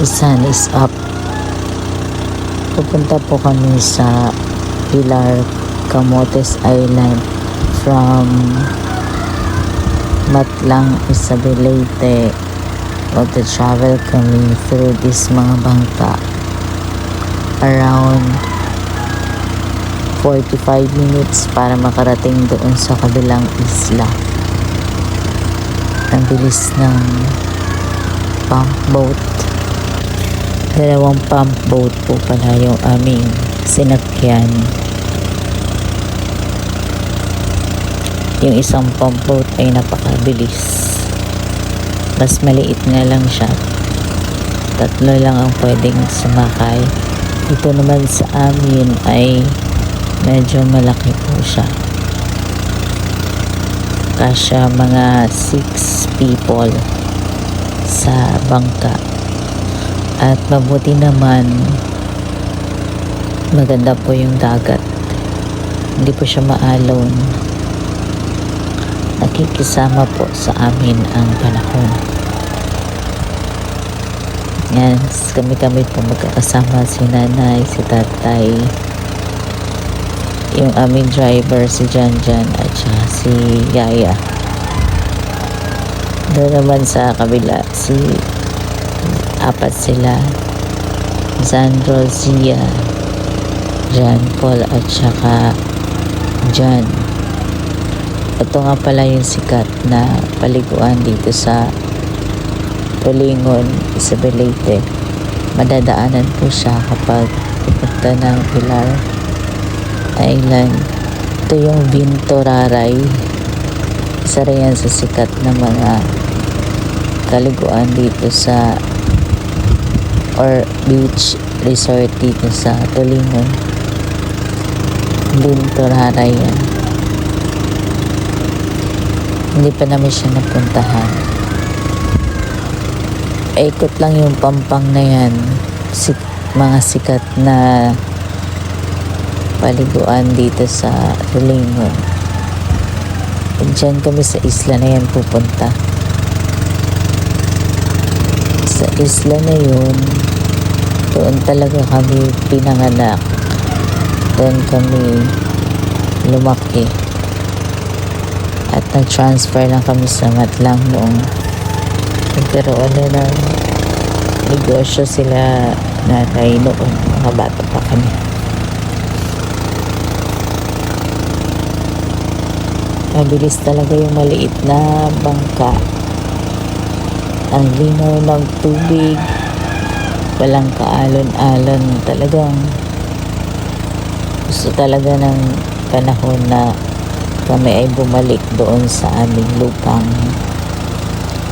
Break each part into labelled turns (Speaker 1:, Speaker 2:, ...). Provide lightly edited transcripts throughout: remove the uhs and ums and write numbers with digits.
Speaker 1: The sun is up. Pupunta po kami sa Pilar, Camotes Island from Matlang, Isabelite. Magta-travel kami through this mga bangka around 45 minutes para makarating doon sa kabilang isla. Ang bilis ng pump boat. Dalawang pump boat po pala yung aming sinakyan. Yung isang pump boat ay napakabilis. Mas maliit nga lang siya. 3 lang ang pwedeng sumakay. Ito naman sa amin ay medyo malaki po siya. Kasya mga 6 people sa bangka. At mabuti naman, maganda po yung dagat. Hindi po siya maalon. Nakikisama po sa amin ang panahon. Yan, kami po magkakasama, si nanay, si tatay, yung aming driver, si Janjan, at saka si Yaya. Doon naman sa kabila, apat sila, Sandro, Zia, John Paul, at saka John. Ito nga pala yung sikat na paliguan dito sa Tulingon, Isabelite. Madadaanan po siya kapag pupunta ng Pilar Island. Ito yung Bintoraray. Isa rin yan sa sikat na mga kaliguan dito sa or beach resort dito sa Tulingon. Bintoraray yan. Hindi pa namin siya napuntahan. Ikot lang yung pampang na yan. Mga sikat na paliguan dito sa Tulingon. Diyan kami sa isla na yan pupunta. Sa isla na yun, doon talaga kami pinanganak. Doon kami lumaki. At nag-transfer lang kami sa Matlang noong nagkaroon na ng negosyo sila nanay noon. Mga bata pa kami. Mabilis talaga yung maliit na bangka. Ang linaw ng tubig. Walang kaalon-alon. Talagang gusto talaga ng panahon na kami ay bumalik doon sa aming lupang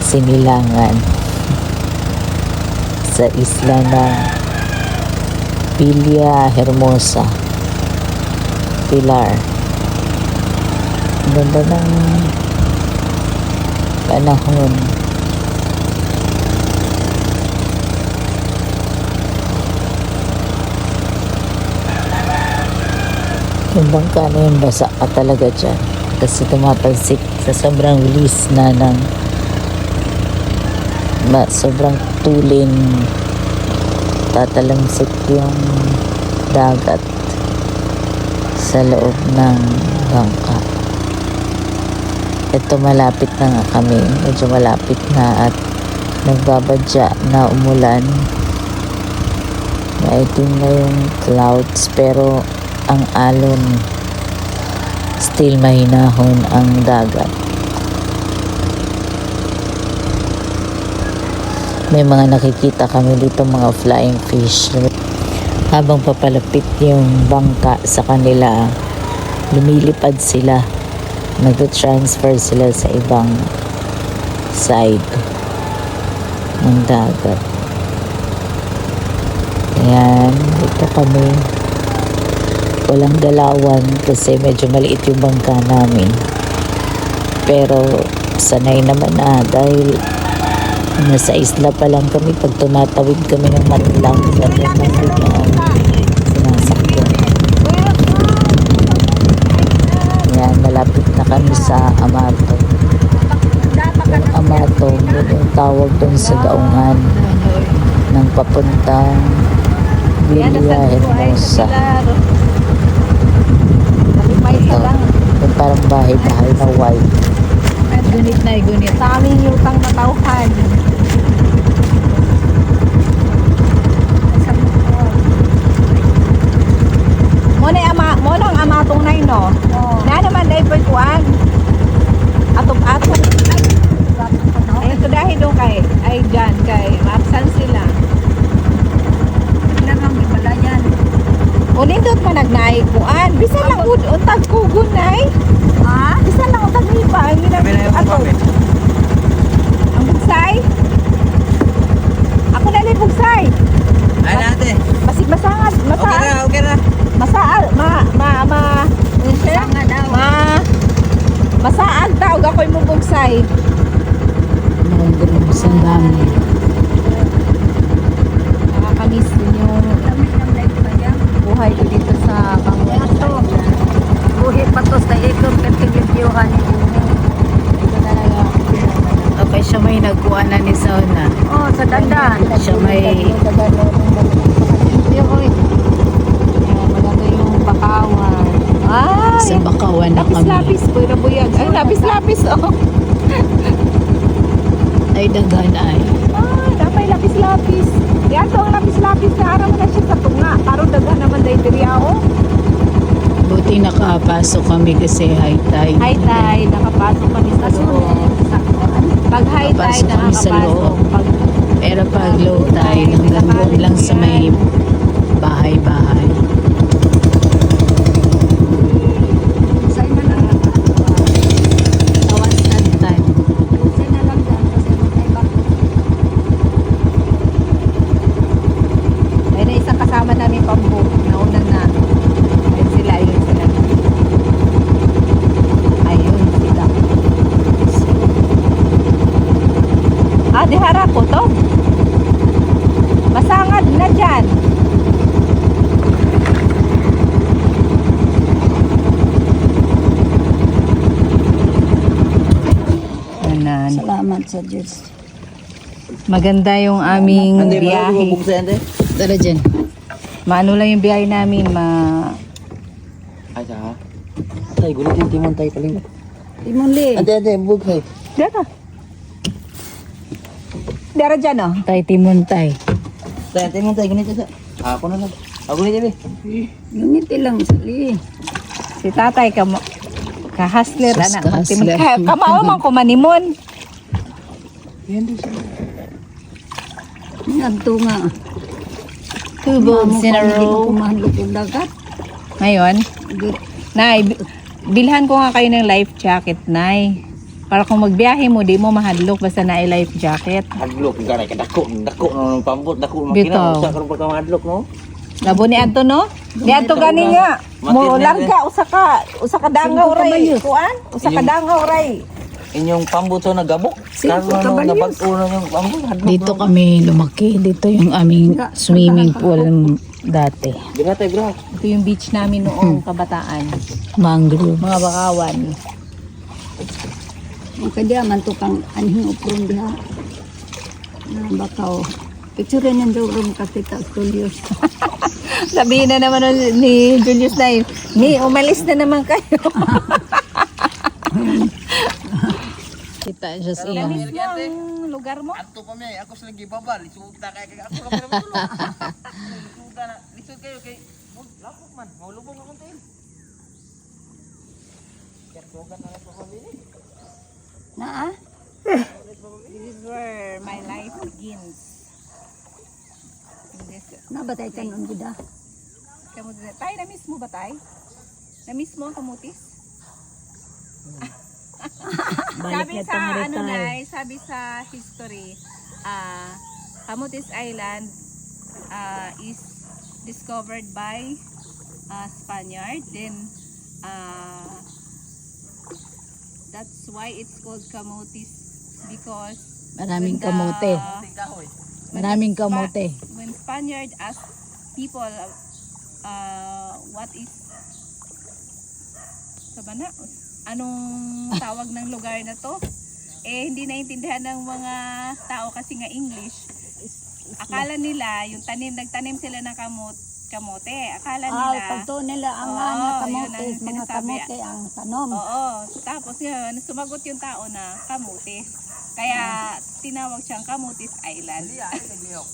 Speaker 1: sinilangan sa isla ng Villa Hermosa, Pilar. Ganda ng panahon. Yung bangka na yung basa ka talaga dyan kasi tumatalsik sa sobrang bilis na ng sobrang tulin. Tatalungsik yung dagat sa loob ng bangka. Ito malapit na nga kami, medyo malapit na at nagbabadya na umulan. Maitim na yung clouds pero ang alon still mahinahon ang dagat. May mga nakikita kami dito mga flying fish. Habang papalapit yung bangka sa kanila, lumilipad sila. Nag-transfer sila sa ibang side ng dagat. Ayan, dito kami. Walang galawan kasi medyo maliit yung bangka namin. Pero sanay naman na dahil nasa isla pa lang kami. Pag tumatawid kami ng Matlang, ganyan lang din yan sinasakyan. Yan, malapit na kami sa Amato. Yung Amato, yun yung tawag doon sa daungan ng papuntang
Speaker 2: Yan, nasa
Speaker 1: Villa
Speaker 2: ko ay
Speaker 1: Hermosa.
Speaker 2: Pilar. Kalipay sa
Speaker 1: Ito,
Speaker 2: lang.
Speaker 1: yung parang bahay-bahay na white.
Speaker 2: Gunit na gunit. Sa aming lutang na tauhan. Mo lang ama atong nay no. Na naman dai pay kuan. Atong ay ito dahil doon kay ay dyan kay maapsan sila. Ilan ang gibalayan. Unindot man nagnay kuan. Bisan lang ud untag kugon nay. Ha? Bisan lang untag nipa ang ginagawa ato. Ang bugsay. Ako na lang bugsay.
Speaker 3: Ay natin.
Speaker 2: Basig masangad,
Speaker 3: Okay na.
Speaker 2: masaal, masaal tawag ako'y mubugsay.
Speaker 1: Mga grubs ang dami.
Speaker 2: Nakakamiss din yung buhay ko dito sa Pangunaso.
Speaker 4: Buhi patos na ikon kantigibyuhan ni
Speaker 2: Ito talaga.
Speaker 1: Okay, siya may nagkuha na ni Sauna.
Speaker 4: Oh, sa dandan.
Speaker 1: Siya may
Speaker 2: Maganda yung bakawan. Ay!
Speaker 1: sa Bakawan na kami.
Speaker 2: Lapis-lapis po, rabuyag. Ay, lapis-lapis, oh.
Speaker 1: Ay, dagan ay.
Speaker 2: Ay, napay lapis-lapis. Yan to ang lapis-lapis na araw na siya sa tunga. Karon dagan naman dahil diriya, oh.
Speaker 1: Buti nakapasok kami kasi high tide.
Speaker 2: High tide, nakapasok kami sa loob. Pag high tide,
Speaker 1: Nakapasok kami sa
Speaker 2: nakakapasok.
Speaker 1: loob.
Speaker 2: Pag
Speaker 1: Pero pag low tide, hanggang doon lang sa may bahay-bahay.
Speaker 4: Sa ina lang.
Speaker 1: Tawan sa time.
Speaker 4: Sa ina lang dyan. Kasi matay bako.
Speaker 2: ayun na isang kasama namin pambu. Naunan na. Ayun sila, ayun sila. Ayun sila. Ah, dihara ko to. Masangad na dyan. Anan.
Speaker 4: Salamat sa Diyos.
Speaker 2: Maganda yung aming biyahe.
Speaker 1: Tara dyan.
Speaker 2: Maano lang yung biyahe namin,
Speaker 3: Ay sa. Tay gulit yung timon tay paling.
Speaker 4: Timunli.
Speaker 3: Ade bug tay.
Speaker 2: Dara. Dara dyan, oh.
Speaker 1: Tay timon tay.
Speaker 3: Tay timon tay gunit sa. Ako na lang. Ako gunit be.
Speaker 4: Unit lang sali.
Speaker 2: Si tatay, kahasler,
Speaker 1: Sus,
Speaker 2: anak.
Speaker 1: kahasler.
Speaker 2: Kamao man kumanimon.
Speaker 4: Ngadto nga.
Speaker 1: Two bulbs in a row.
Speaker 4: Kumahandlok yung dagat.
Speaker 2: Ngayon,
Speaker 4: Good.
Speaker 2: Nay, bilhan ko nga kayo ng life jacket, Nay. Para kung magbiyahe mo, di mo mahadlok basta na life jacket.
Speaker 3: Hadlok ka na dako no pambot dako
Speaker 2: Bitaw.
Speaker 3: makina usa karon pagka hadlok no.
Speaker 2: Labo ni Anto, no? Ni Anto gani nga. Mo larga, usa ka dangaw ray. Kuan? Usa ka dangaw ray.
Speaker 3: Inyong pambot so nagabok.
Speaker 4: Cinco
Speaker 3: Karon no
Speaker 4: caballos.
Speaker 3: nabag-o na yung pambot hadlok.
Speaker 1: Dito kami lumaki. Dito yung aming swimming pool dati.
Speaker 3: Dira tay bro.
Speaker 2: Ito yung beach namin noong kabataan.
Speaker 1: Mangrove.
Speaker 2: Mga bakawan.
Speaker 4: Ang kadya man to kang anhing upron diha. Na bakaw. Picture niyan daw rum kakita studios.
Speaker 2: Sabihin na naman ni Julius na yun, ni, umalis na naman kayo.
Speaker 1: Kita siya sa iyo.
Speaker 2: Namiss mo ang lugar mo?
Speaker 3: Ato pa mi ako sa lagi babal isuda kay ako ra pero tulo. Isuda na lisod kayo kay lapok man maulubong akong tail.
Speaker 4: Na ah?
Speaker 2: This is where my life begins. In this,
Speaker 4: Nabatay kanon gida.
Speaker 2: kamutis. Tay, namiss mo ba, Tay? Namiss mo ang kamutis? Sabi sa ano na, sabi sa history, Camotes Island is discovered by Spaniard. Then that's why it's called Camotes because
Speaker 1: Maraming
Speaker 2: when the-
Speaker 1: kamote.
Speaker 3: Kahoy.
Speaker 1: Maraming kamote.
Speaker 2: When Spaniard asked people what is sabana, anong tawag ng lugar na to, eh hindi naintindihan ng mga tao kasi nga English. Akala nila, yung nagtanim sila ng kamote. Akala
Speaker 4: Ah,
Speaker 2: nila,
Speaker 4: pagto nila ang
Speaker 2: Oo,
Speaker 4: nga
Speaker 2: yun
Speaker 4: kamote,
Speaker 2: ang
Speaker 4: mga
Speaker 2: sinasabi.
Speaker 4: kamote ang tanom.
Speaker 2: oo. Tapos yun, sumagot yung tao na kamutis. Kaya tinawag siyang Kamutis Island.
Speaker 3: Hindi ay naglihok.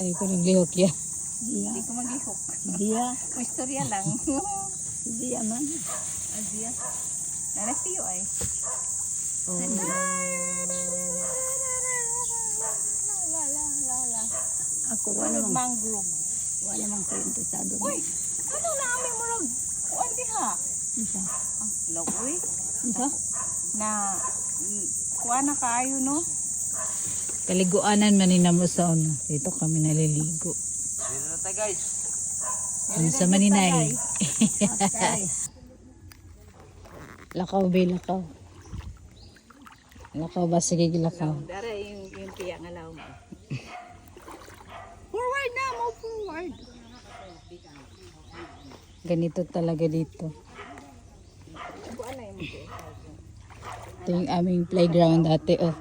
Speaker 1: Ay ko naglihok yan.
Speaker 4: Diya,
Speaker 2: Hindi ko maglihok.
Speaker 4: diya,
Speaker 2: Kung istorya lang.
Speaker 4: diya man.
Speaker 2: Adia. Nanasiyo ay.
Speaker 4: Ako
Speaker 2: Wala mangrove.
Speaker 4: wala mang interesado.
Speaker 2: Uy, ano na amin mo lag? Kuan diha.
Speaker 4: Isa.
Speaker 2: Ang lagoy.
Speaker 4: Isa?
Speaker 2: Na kuan na kaayo no?
Speaker 1: Kaliguanan manina mo sa una. Dito kami naliligo.
Speaker 3: Dito na tayo guys.
Speaker 1: Ano sa Maninay?
Speaker 4: Okay.
Speaker 1: Lakaw be, lakaw. Lakaw ba? Sige, lakaw.
Speaker 2: Dara yung tiya nga law mo. Forward na mo, forward.
Speaker 1: Ganito talaga dito.
Speaker 2: Kuan na yung tiya.
Speaker 1: Ito yung aming playground dati, oh.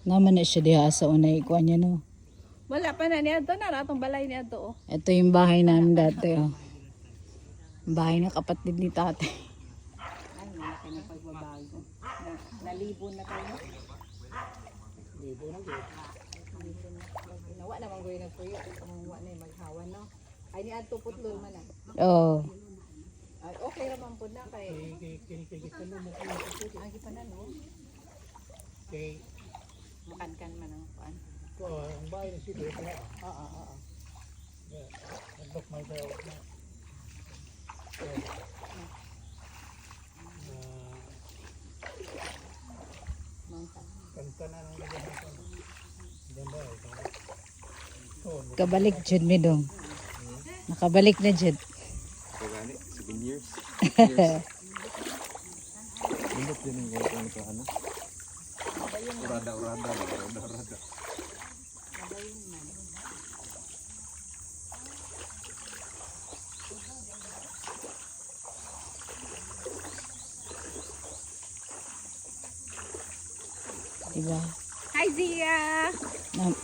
Speaker 1: Naman na siya diha sa unay kuha niya, no.
Speaker 2: Wala pa na niya to na atong balay niya to.
Speaker 1: Ito yung bahay namin dati, oh. Bahay ng kapatid ni tatay.
Speaker 2: Ay, malaki na pagbabago. Nalibon na tayo. Libon na gud. Nawa naman goy na puyo kung wa na maghawan no. Ay ni adto putlol man na.
Speaker 1: Oh.
Speaker 2: Ay okay naman pud na kay ang gipanan no.
Speaker 3: Okay.
Speaker 2: Makan man ang kuan.
Speaker 3: Ang bahay na sila.
Speaker 2: Oo.
Speaker 3: Nagdok may daw. Kanta na ng lagahan. Ganda
Speaker 1: Kabalik jud mi dong. Nakabalik na jud.
Speaker 5: Kagani, 7 years. Indot din yung gawin ko ano. Urada.
Speaker 1: Diba?
Speaker 2: Hi Zia.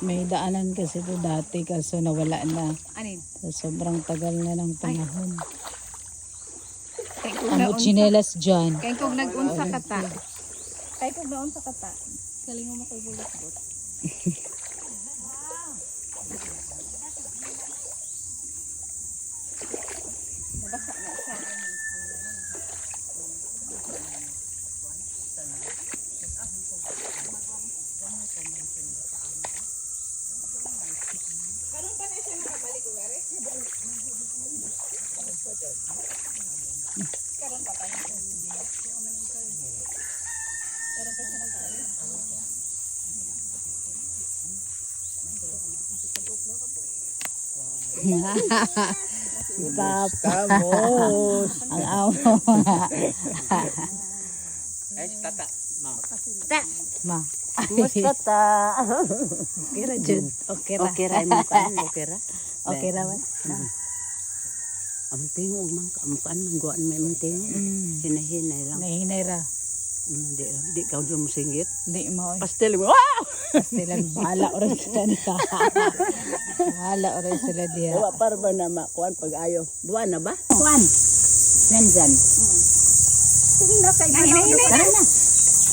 Speaker 1: May daanan kasi ito dati kaso nawala na.
Speaker 2: Anin?
Speaker 1: So, sobrang tagal na ng panahon.
Speaker 2: Kay kog
Speaker 1: Amo chinelas dyan.
Speaker 2: Kay kog nag-unsa kata. Kay kog naunsa kata. Kalingo mo kay bulot-bot. Nabasa na siya.
Speaker 1: Tapos. Ang amo.
Speaker 3: Eh, tata.
Speaker 1: Ma.
Speaker 4: Musta ta?
Speaker 1: Okay ra jud. Okay ra.
Speaker 4: Okay ra mo kan, okay ra.
Speaker 1: Okay ra man.
Speaker 4: Ang tingog man kamukan man guan may man tingog. Hinahinay lang.
Speaker 1: Nahinay ra.
Speaker 4: Di ka mo singgit.
Speaker 1: Di mo.
Speaker 4: Pastel mo. Wow!
Speaker 1: Silang bahala oras sila nila. Bahala oras sila diya.
Speaker 4: Wa para ba na makuan pag ayo. Buwan na ba? Kuan. Nandyan. Sige na kay
Speaker 2: Nahinay na.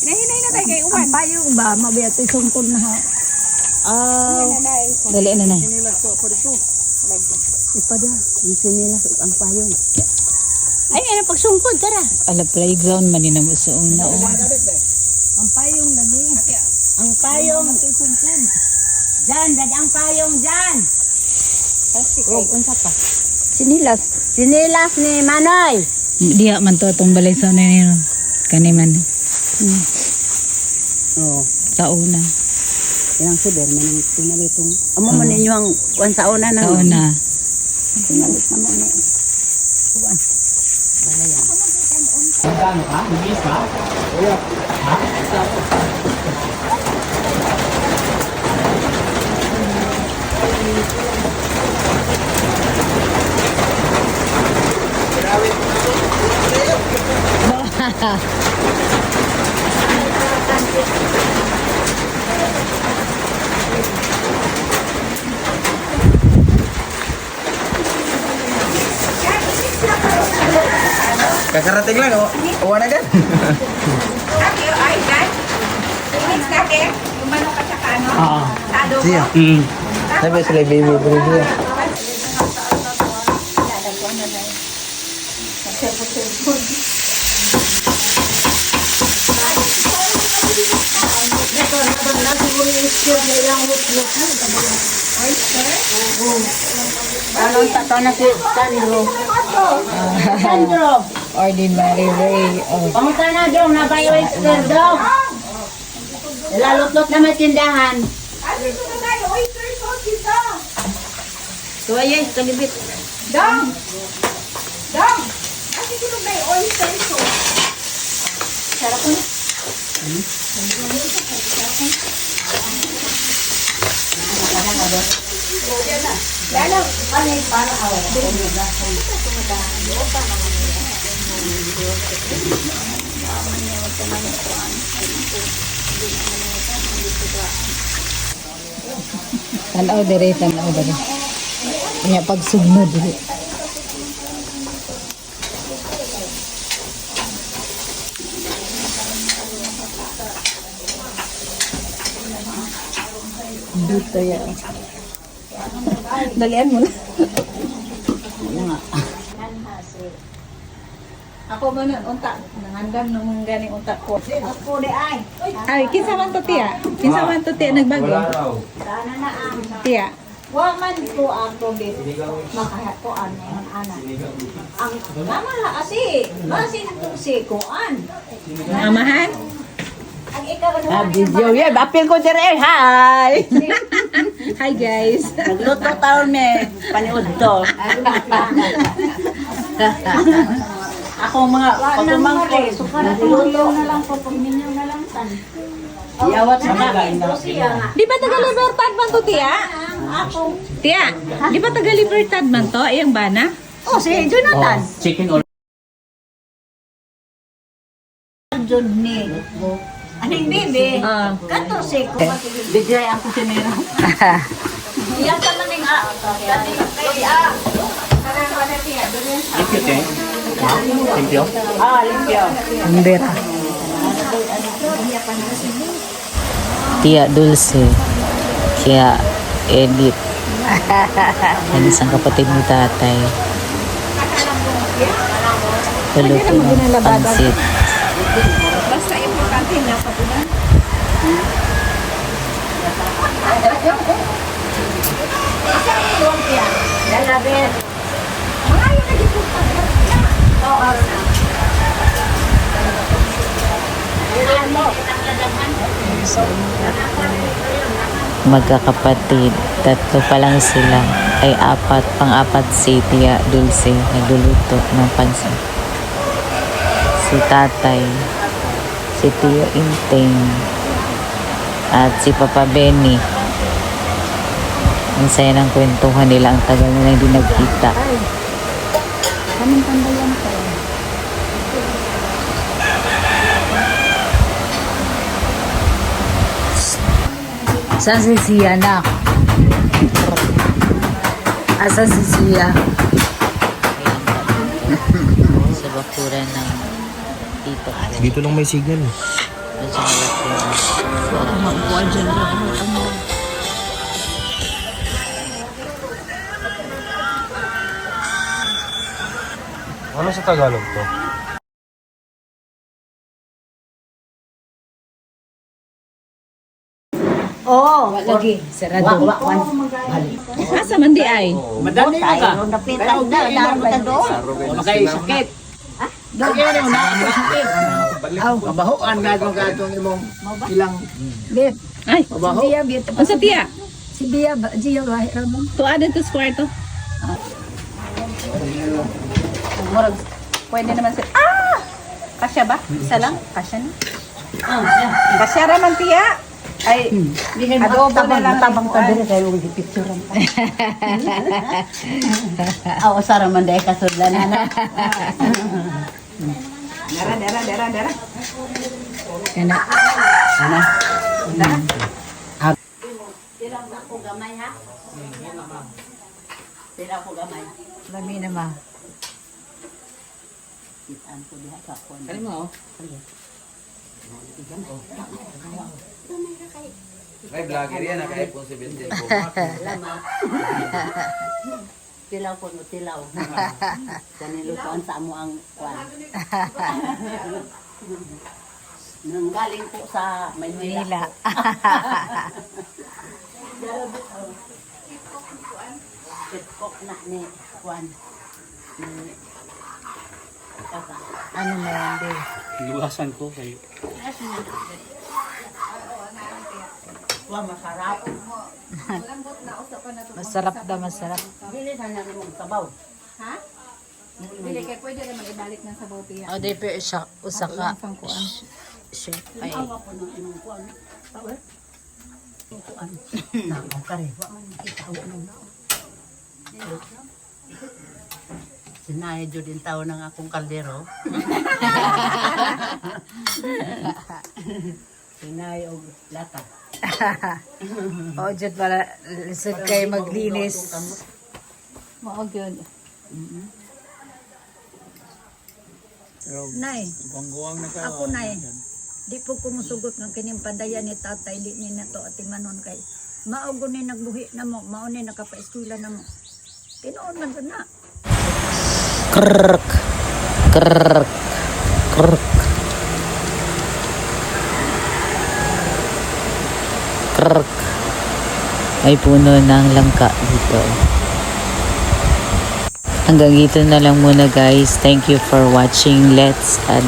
Speaker 2: Hinahinay na tayo kay uwan.
Speaker 4: Ang payong ba mabiyati sungkod na ha.
Speaker 1: Dali na na.
Speaker 4: Ipada. Ang sinilas ug ang payong. Ay, ano pagsungkod tara.
Speaker 1: Ala playground man din mo sa una.
Speaker 4: Ang payong lagi. Ang payong sungkod. Jan, dad ang payong jan.
Speaker 2: Oh, unsa pa?
Speaker 4: Sinilas. Sinilas ni Manoy.
Speaker 1: Diya man to atong balay sa una nino. Kani man.
Speaker 4: Oh.
Speaker 1: Sa una.
Speaker 4: Ilang siber man ang pinalitong. Amo man ninyo ang kuan sa una na.
Speaker 1: Sa una.
Speaker 4: Pinalit na mo ni. Kuan. Balayan.
Speaker 3: Kakarating lang, oh. Uwa na gan.
Speaker 2: Sabi, ay, dyan. Mix natin. Yung manok at saka ano?
Speaker 3: Oo.
Speaker 2: Sa adobo.
Speaker 3: Siya. Sabi sila baby burger.
Speaker 4: Anong tato na si Sandro? Sandro!
Speaker 1: Ordinary way. Oh.
Speaker 4: Pamunta na dong, nabayo oyster dong. Lalutlot na may tindahan.
Speaker 2: Dito na tayo. Oyster sauce dito.
Speaker 4: Tuwaya, kalibit.
Speaker 2: Dong! Dong! Kasi dito na yung oyster sauce. Sarap mo. Lalo, para
Speaker 1: Tanaw dire, tanaw dire. Kanya pagsugno dire. Dito yan.
Speaker 2: Dalian mo na. Ako ba na unta? Nangandam nung ganing unta ko.
Speaker 4: Ako di ay.
Speaker 2: Ay, kinsa man to tiya? Kinsa man to tiya nagbago?
Speaker 4: Sana na ang.
Speaker 2: Tiya.
Speaker 4: Wa man ko ako bit. Makahatuan na yung anak. Ang mama la kasi. Masin itong si Kuan.
Speaker 2: Amahan?
Speaker 4: Ang ikaw ano?
Speaker 2: Video yan. Apil ko dire. Hi! Hi guys.
Speaker 4: Nagluto taon me. Paniod to. Ako mga pagumangko. Nagluto na lang po. Pag ninyo na lang tan. Yawat sa mga.
Speaker 2: Di ba taga Libertad man to tiya?
Speaker 4: Ako.
Speaker 2: Tiya, di ba taga Libertad man to? Iyang bana?
Speaker 4: Oh, si Jonathan.
Speaker 3: Chicken or
Speaker 4: Jod ni. Aning bibi.
Speaker 2: Ah.
Speaker 4: Kanto si ko. Bigay ako si Mero. Iya ka man ning dati kay
Speaker 3: limpyo, Cheng? Limpyo?
Speaker 4: limpyo.
Speaker 1: Ambera. Tia Dulce. Kaya Edith. Yan isang kapatid ni tatay. Paluto ng pansit.
Speaker 2: Basta importante na sa punan.
Speaker 4: Lalabit.
Speaker 1: Magkakapatid. Tatlo pa lang sila. Ay apat. Pang-apat si Tia Dulce. Nagluluto ng pansit. Si tatay. Si Tio Inteng. At si Papa Benny. Ang saya ng kwentuhan nila. Ang tagal na hindi nagkita.
Speaker 4: Kaming pandayan ko.
Speaker 1: Saan si Sia, anak? Asan si Sia? Sa bakuran ng tito ko.
Speaker 5: Dito lang may signal.
Speaker 1: Medyo malaki na.
Speaker 5: Ano sa Tagalog to?
Speaker 4: Oh,
Speaker 1: Lagi, sarado.
Speaker 2: Asa man di ay?
Speaker 3: Madami mo ka.
Speaker 4: tayo napitan na dahil ta doon.
Speaker 3: Makay sakit. Dagyan mo na sakit. Kabahuan na kung katong imong ilang
Speaker 4: Bit.
Speaker 2: Ay,
Speaker 3: kabaho.
Speaker 4: Dia bit.
Speaker 2: unsa tiya?
Speaker 4: Si Dia Dia lahir mo.
Speaker 2: Tuada to kwarto. Murag, pwede naman sila. Ah! Kasya ba? Isa lang? Kasya na? Kasya raman tiya. Ay, adobo na lang.
Speaker 4: tabang ta dire kay ug picturean pa. Aw sara man dai kasudlan na.
Speaker 2: Dara.
Speaker 1: Kana.
Speaker 4: Sila ko gamay ha. Sila ko gamay.
Speaker 1: Lami na ma.
Speaker 4: Kitaan ko diha sa kon.
Speaker 3: Kani mo? May vlogger yan, naka-iPhone 17 Pro Max.
Speaker 4: Salamat. Tilaw ko no tilaw. Kanilutuan sa amo ang kwan. Nang galing po sa Maynila.
Speaker 1: Manila.
Speaker 4: Itkok na ni kwan. Ni Kaka.
Speaker 1: Ano na yan, Be?
Speaker 5: Luwasan ko kayo.
Speaker 4: Wah, masarap.
Speaker 1: Masarap daw, masarap.
Speaker 4: Dili sa nang mong sabaw.
Speaker 2: Ha? Dili kay pwede naman ibalik ng sabaw tiya.
Speaker 1: O, di pa siya, usa ka.
Speaker 2: Sang kuan.
Speaker 1: Siya, ay.
Speaker 4: Awa po ng imong kwan. Tawa. Kuan. Nako kare. Wa man kita wa nang nao. Sinay jud din tao ng akong kaldero. Sinay og lata.
Speaker 1: O, dyan pala, lisod kayo maglinis.
Speaker 2: Mao gyud.
Speaker 4: Nay, ako nay. Di po kumusugot ng kining pandayan ni tatay, di ni nato atimanon kay. Mao ni nagbuhi na mo, mao ni nakapaeskwela na mo. Tinuod man gud na.
Speaker 1: Krrrk. Krrrk. Krrrk. Krrrk. May puno ng langka dito. Hanggang dito na lang muna guys. Thank you for watching. Let's add